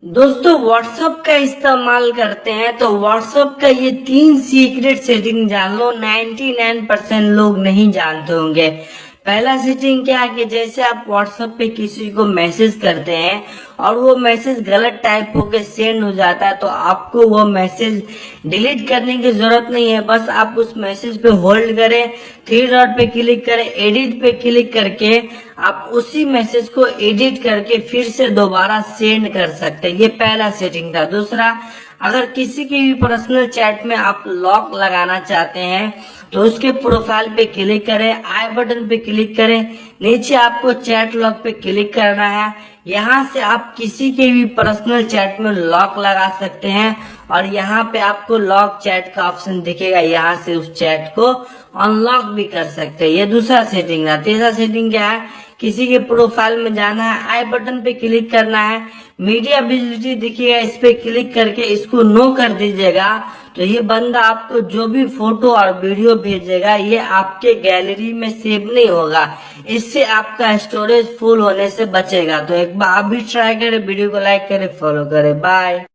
दोस्तों व्हाट्सएप का इस्तेमाल करते हैं तो व्हाट्सएप का ये 3 सीक्रेट सेटिंग जान लो। 99% लोग नहीं जानते होंगे। पहला सेटिंग क्या है कि जैसे आप व्हाट्सएप पे किसी को मैसेज करते हैं और वो मैसेज गलत टाइप होके सेंड हो जाता है तो आपको वो मैसेज डिलीट करने की जरूरत नहीं है। बस आप उस मैसेज पे होल्ड करें, 3 डॉट पे क्लिक करें, एडिट पे क्लिक करके आप उसी मैसेज को एडिट करके फिर से दोबारा सेंड कर सकते हैं। ये पहला सेटिंग था। दूसरा, अगर किसी की भी पर्सनल चैट में आप लॉक लगाना चाहते हैं तो उसके प्रोफाइल पे क्लिक करें, आई बटन पे क्लिक करें, नीचे आपको चैट लॉक पे क्लिक करना है। यहाँ से आप किसी के भी पर्सनल चैट में लॉक लगा सकते हैं और यहाँ पे आपको लॉक चैट का ऑप्शन दिखेगा, यहाँ से उस चैट को अनलॉक भी कर सकते हैं। ये दूसरा सेटिंग है। तीसरा सेटिंग क्या है, किसी के प्रोफाइल में जाना है, आई बटन पे क्लिक करना है, मीडिया विजिबिलिटी दिखेगा, इस पे क्लिक करके इसको नो कर दीजिएगा तो ये बंदा आपको जो भी फोटो और वीडियो भेजेगा ये आपके गैलरी में सेव नहीं होगा। इससे आपका स्टोरेज फुल होने से बचेगा। तो एक बार आप भी ट्राई करें, वीडियो को लाइक करें, फॉलो करें। बाय।